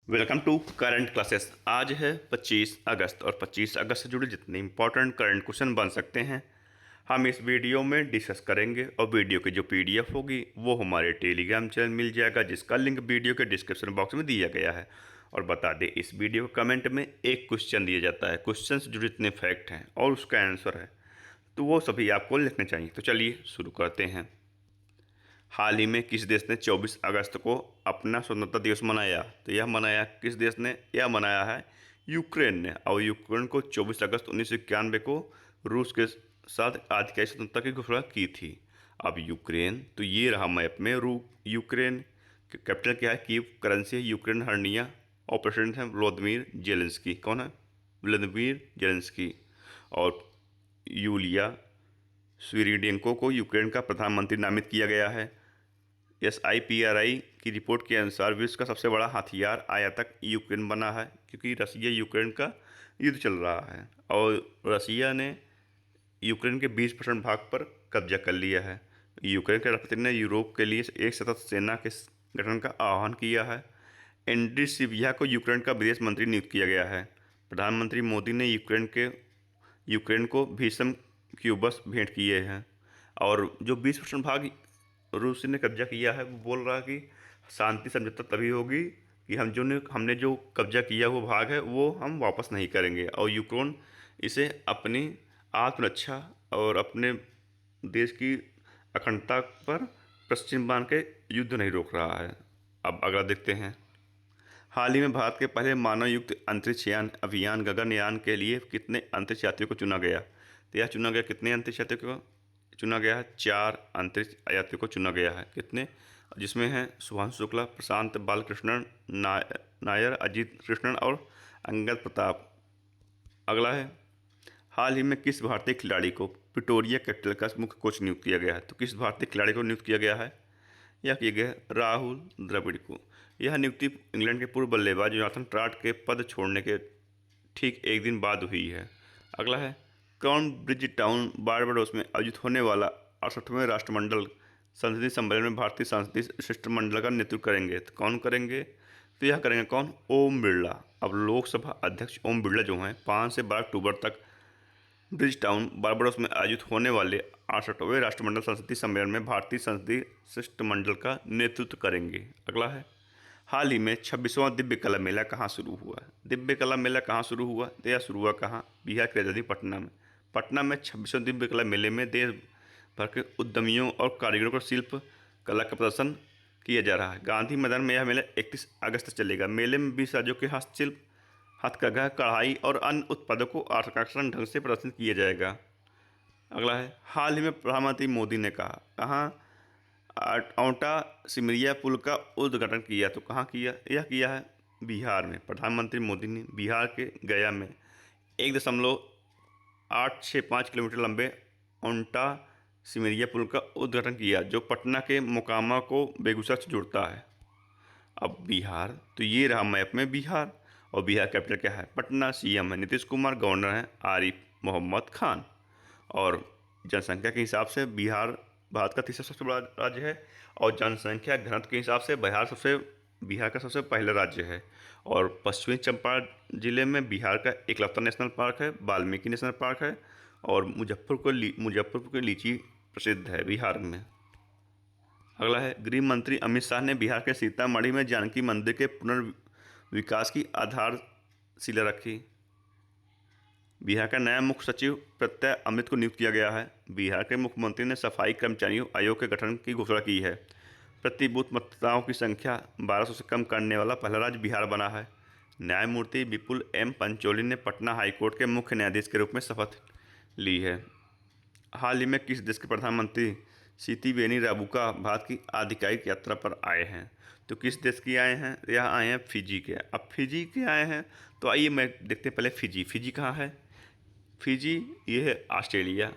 Welcome to current classes. आज है 25 अगस्त और 25 अगस्त से जुड़े जितने इंपॉर्टेंट करंट क्वेश्चन बन सकते हैं हम इस वीडियो में डिस्कस करेंगे। और वीडियो की जो पीडीएफ होगी वो हमारे टेलीग्राम चैनल मिल जाएगा, जिसका लिंक वीडियो के डिस्क्रिप्शन बॉक्स में दिया गया है। और बता दें, इस वीडियो के कमेंट में एक क्वेश्चन दिया जाता है, क्वेश्चन से जुड़े जितने फैक्ट हैं और उसका आंसर है, तो वो सभी आपको लिखने चाहिए। तो चलिए शुरू करते हैं। हाल ही में किस देश ने 24 अगस्त को अपना स्वतंत्रता दिवस मनाया? तो यह मनाया किस देश ने? यह मनाया है यूक्रेन ने। और यूक्रेन को 24 अगस्त 1991 को रूस के साथ आधिकारिक स्वतंत्रता की घोषणा की थी। अब यूक्रेन, तो ये रहा मैप में यूक्रेन। कैपिटल क्या है? कीव। करेंसी है यूक्रेन हर्निया। और प्रेसिडेंट है व्लादिमीर जेलेंस्की। कौन है? Vladimir Zelensky. और यूलिया स्विरिडेंको को यूक्रेन का प्रधानमंत्री नामित किया गया है। SIPRI की रिपोर्ट के अनुसार विश्व का सबसे बड़ा हथियार आयातक यूक्रेन बना है, क्योंकि रसिया यूक्रेन का युद्ध चल रहा है और रसिया ने यूक्रेन के 20% भाग पर कब्जा कर लिया है। यूक्रेन के राष्ट्रपति ने यूरोप के लिए एक सतत सेना के गठन का आह्वान किया है। एंड्री सिबिहा को यूक्रेन का विदेश मंत्री नियुक्त किया गया है। प्रधानमंत्री मोदी ने यूक्रेन को भीषण क्यूबस भेंट किए हैं। और जो 20% भाग रूस ने कब्जा किया है, वो बोल रहा है कि शांति समझौता तभी होगी कि हमने जो कब्जा किया वो भाग है वो हम वापस नहीं करेंगे। और यूक्रेन इसे अपनी आत्मरक्षा और अपने देश की अखंडता पर पश्चिम बांध के युद्ध नहीं रोक रहा है। अब अगला देखते हैं। हाल ही में भारत के पहले मानवयुक्त अंतरिक्ष यान अभियान गगनयान के लिए कितने अंतरिक्ष यात्रियों को चुना गया? तो यह चुना गया, कितने अंतरिक्ष यात्रियों को चुना गया है? 4 अंतरिक्ष यात्रियों को चुना गया है। कितने? जिसमें हैं शुभांशु शुक्ला, प्रशांत बालकृष्णन, नायर, अजीत कृष्णन और अंगद प्रताप। अगला है, हाल ही में किस भारतीय खिलाड़ी को प्रिटोरिया कैपिटल का मुख्य कोच नियुक्त किया गया है? तो किस भारतीय खिलाड़ी को नियुक्त किया गया है? यह किया गया है राहुल द्रविड़ को। यह नियुक्ति इंग्लैंड के पूर्व बल्लेबाज जोनाथन ट्राट के पद छोड़ने के ठीक एक दिन बाद हुई है। अगला है, कौन ब्रिज टाउन बारबाडोस में आयोजित होने वाला 68वें राष्ट्रमंडल संसदीय सम्मेलन में भारतीय संसदीय शिष्टमंडल का नेतृत्व करेंगे? तो कौन करेंगे? तो यह करेंगे कौन? ओम बिरला। अब लोकसभा अध्यक्ष ओम बिरला जो हैं 5 से 12 अक्टूबर तक ब्रिज टाउन बारबाडोस में आयोजित होने वाले 68वें राष्ट्रमंडल संसदीय सम्मेलन में भारतीय संसदीय शिष्टमंडल का नेतृत्व करेंगे। अगला है, हाल ही में 26वां दिव्य कला मेला कहाँ शुरू हुआ? दिव्य कला मेला कहाँ शुरू हुआ? तो यह शुरू हुआ कहाँ? बिहार की राजधानी पटना में। पटना में 26वें दिव्य कला मेले में देश भर के उद्यमियों और कारीगरों को शिल्प कला का प्रदर्शन किया जा रहा है। गांधी मैदान में यह मेला 31 अगस्त तक चलेगा। मेले में 20 राज्यों के हस्तशिल्प, हथकरघा, कढ़ाई और अन्य उत्पादों को आकर्षक ढंग से प्रदर्शित किया जाएगा। अगला है, हाल ही में प्रधानमंत्री मोदी ने औंटा सिमरिया पुल का उद्घाटन किया। तो कहाँ किया? यह किया है बिहार में। प्रधानमंत्री मोदी ने बिहार के गया में 1.865 किलोमीटर लंबे औंटा सिमरिया पुल का उद्घाटन किया, जो पटना के मोकामा को बेगूसराय से जोड़ता है। अब बिहार, तो ये रहा मैप में बिहार। और बिहार कैपिटल क्या है? पटना। CM है नीतीश कुमार, गवर्नर है आरिफ मोहम्मद खान। और जनसंख्या के हिसाब से बिहार भारत का तीसरा सबसे बड़ा राज्य है। और जनसंख्या घनत्व के हिसाब से बिहार का सबसे पहला राज्य है। और पश्चिमी चंपारण जिले में बिहार का एकलव्य नेशनल पार्क है, वाल्मीकि नेशनल पार्क है। और मुजफ्फरपुर की लीची प्रसिद्ध है बिहार में। अगला है, गृह मंत्री अमित शाह ने बिहार के सीतामढ़ी में जानकी मंदिर के पुनर्विकास की आधारशिला रखी। बिहार का नया मुख्य सचिव प्रत्यय अमृत को नियुक्त किया गया है। बिहार के मुख्यमंत्री ने सफाई कर्मचारियों आयोग के गठन की घोषणा की है। प्रति बूथ मतदाताओं की संख्या 1200 से कम करने वाला पहला राज्य बिहार बना है। न्यायमूर्ति विपुल M पंचोली ने पटना हाईकोर्ट के मुख्य न्यायाधीश के रूप में शपथ ली है। हाल ही में किस देश के प्रधानमंत्री सितिवेनी राबुका भारत की आधिकारिक यात्रा पर आए हैं? तो किस देश की आए हैं? यह आए हैं फिजी के। अब फिजी के आए हैं, तो आइए मैं देखते पहले फिजी कहाँ है। फिजी ये है ऑस्ट्रेलिया।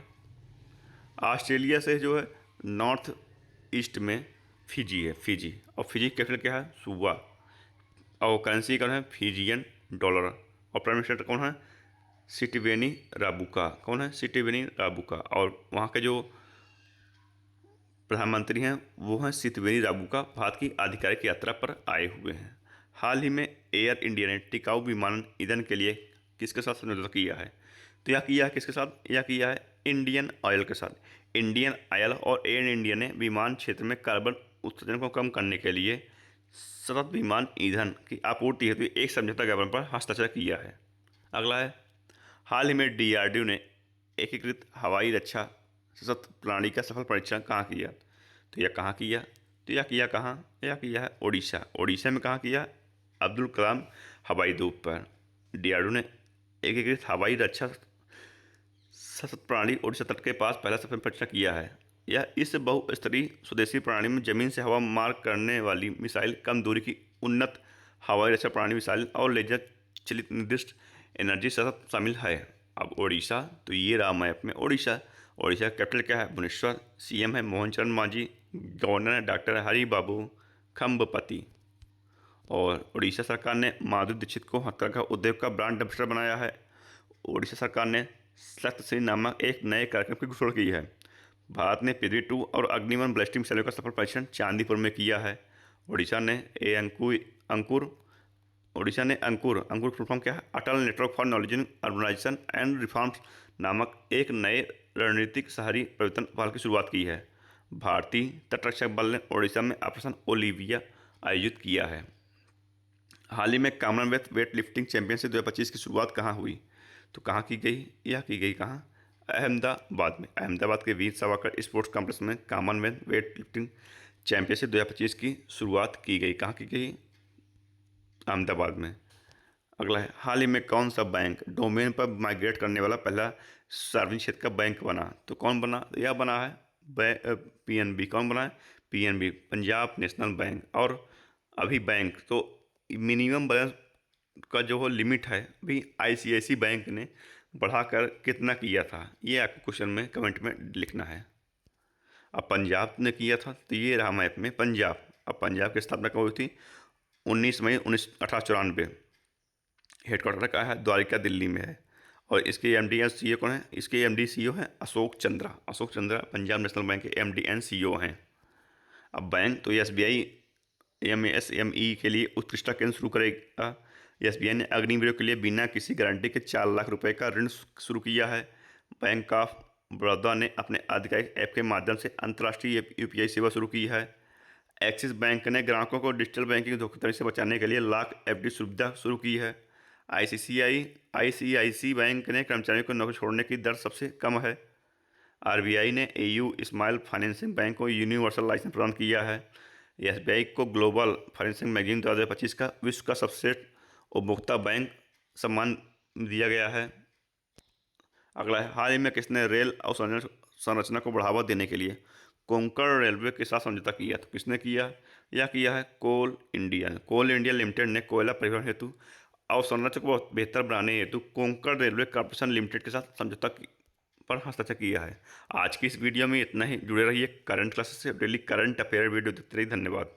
ऑस्ट्रेलिया से जो है नॉर्थ ईस्ट में फिजी है, फिजी। और फिजी कैपिटल क्या है? सुवा। और करेंसी कौन है? Fijian dollar. और प्राइम मिनिस्टर कौन है? Sitiveni Rabuka. कौन है? Sitiveni Rabuka. और वहाँ के जो प्रधानमंत्री हैं वो हैं सितिवेनी राबुका, भारत की आधिकारिक यात्रा पर आए हुए हैं। हाल ही में एयर इंडिया ने टिकाऊ विमानन ईंधन के लिए किसके साथ समझौता किया है? तो यह किया है किसके साथ? यह किया है इंडियन ऑयल के साथ। इंडियन ऑयल और एयर इंडिया ने विमान क्षेत्र में कार्बन उत्सर्जन को कम करने के लिए सतत विमान ईंधन की आपूर्ति हेतु एक समझौता ज्ञापन पर हस्ताक्षर किया है। अगला है, हाल ही में डीआरडीओ ने एकीकृत हवाई रक्षा सशस्त्र प्रणाली का सफल परीक्षण कहाँ किया? तो यह कहाँ किया? तो यह किया कहाँ? यह किया है ओडिशा। ओडिशा में कहाँ किया? अब्दुल कलाम हवाई द्वीप पर। डीआरडीओ ने एकीकृत हवाई रक्षा सशस्त्र प्रणाली ओडिशा तट के पास पहला सफल परीक्षण किया है। यह इस बहुस्तरीय स्वदेशी प्रणाली में जमीन से हवा मार्ग करने वाली मिसाइल, कम दूरी की उन्नत हवाई रक्षा प्रणाली मिसाइल और लेजर चलित निर्दिष्ट एनर्जी सशस्त्र शामिल है। अब ओडिशा, तो ये रहा मैप में ओडिशा। ओडिशा का कैपिटल क्या है? भुवनेश्वर। सीएम है मोहन चरण मांझी। गवर्नर है डॉक्टर हरि बाबू खम्बपति। और उड़ीसा सरकार ने माधुरी दीक्षित को हथकरघा उद्योग का ब्रांड एम्बेसडर बनाया है। उड़ीसा सरकार ने सख्त श्री नामक एक नए कार्यक्रम की घोषणा की है। भारत ने पृथ्वी-2 और अग्निवन बैलिस्टिक मिसाइलों का सफल परीक्षण चांदीपुर में किया है। उड़ीसा ने अंकुर फुल फॉर्म क्या है? Atal network for knowledge in urbanisation and reforms नामक एक नए रणनीतिक शहरी परिवर्तन पहल की शुरुआत की है। भारतीय तटरक्षक बल ने ओडिशा में ऑपरेशन ओलिविया आयोजित किया है। हाल ही में कॉमनवेल्थ वेट लिफ्टिंग चैंपियनशिप 2025 की शुरुआत कहाँ हुई? तो कहाँ की गई? यह की गई कहाँ? अहमदाबाद में। अहमदाबाद के वीर सावरकर स्पोर्ट्स कॉम्प्लेक्स में कॉमनवेल्थ वेट लिफ्टिंग चैंपियनशिप 2025 की शुरुआत की गई। कहाँ की गई? अहमदाबाद में। अगला है, हाल ही में कौन सा बैंक डोमेन पर माइग्रेट करने वाला पहला सार्वजनिक क्षेत्र का बैंक बना? तो कौन बना? यह बना है पीएनबी। कौन बना है? PNB, Punjab national bank. और अभी बैंक तो मिनिमम बैलेंस का जो हो लिमिट है, अभी आईसीआईसी बैंक ने बढ़ाकर कितना किया था, ये आपको क्वेश्चन में कमेंट में लिखना है। अब पंजाब ने किया था, तो ये रहा मैप में पंजाब। अब पंजाब की स्थापना कब हुई थी? 19 मई 1894। हेडक्वार्टर का है द्वारिका, दिल्ली में है। और इसके एमडी एंड सीईओ कौन है? इसके एमडी सीईओ हैं अशोक चंद्रा। अशोक चंद्रा पंजाब नेशनल बैंक के एमडी एंड सीईओ हैं। अब बैंक तो एसबीआई एमएसएमई के लिए उत्कृष्टता केंद्र शुरू करेगा। एसबीआई ने अग्निवीरों के लिए बिना किसी गारंटी के 4 लाख रुपए का ऋण शुरू किया है। बैंक ऑफ बड़ौदा ने अपने आधिकारिक ऐप के माध्यम से अंतर्राष्ट्रीय यूपीआई सेवा शुरू की है। एक्सिस बैंक ने ग्राहकों को डिजिटल बैंकिंग धोखाधड़ी से बचाने के लिए लाख एफडी सुविधा शुरू की है। आईसीआईसी बैंक ने कर्मचारियों को नौकरी छोड़ने की दर सबसे कम है। आरबीआई ने एयू स्माइल फाइनेंसिंग बैंक को यूनिवर्सल लाइसेंस प्रदान किया है। एसबीआई को ग्लोबल फाइनेंसिंग मैगजीन 2025 का विश्व का सबसे उपभोक्ता बैंक सम्मान दिया गया है। अगला है, हाल ही में किसने रेल अवसंरचना संरचना को बढ़ावा देने के लिए कोंकण रेलवे के साथ समझौता किया? तो किसने किया? यह किया है कोल इंडिया। कोल इंडिया लिमिटेड ने कोयला परिवहन हेतु अवसंरचना को बेहतर बनाने हेतु कोंकण रेलवे कॉर्पोरेशन लिमिटेड के साथ समझौता पर हस्ताक्षर किया है। आज की इस वीडियो में इतना ही। जुड़े रहिए करंट क्लासेस से। डेली करंट अफेयर वीडियो देखते रहिए। धन्यवाद।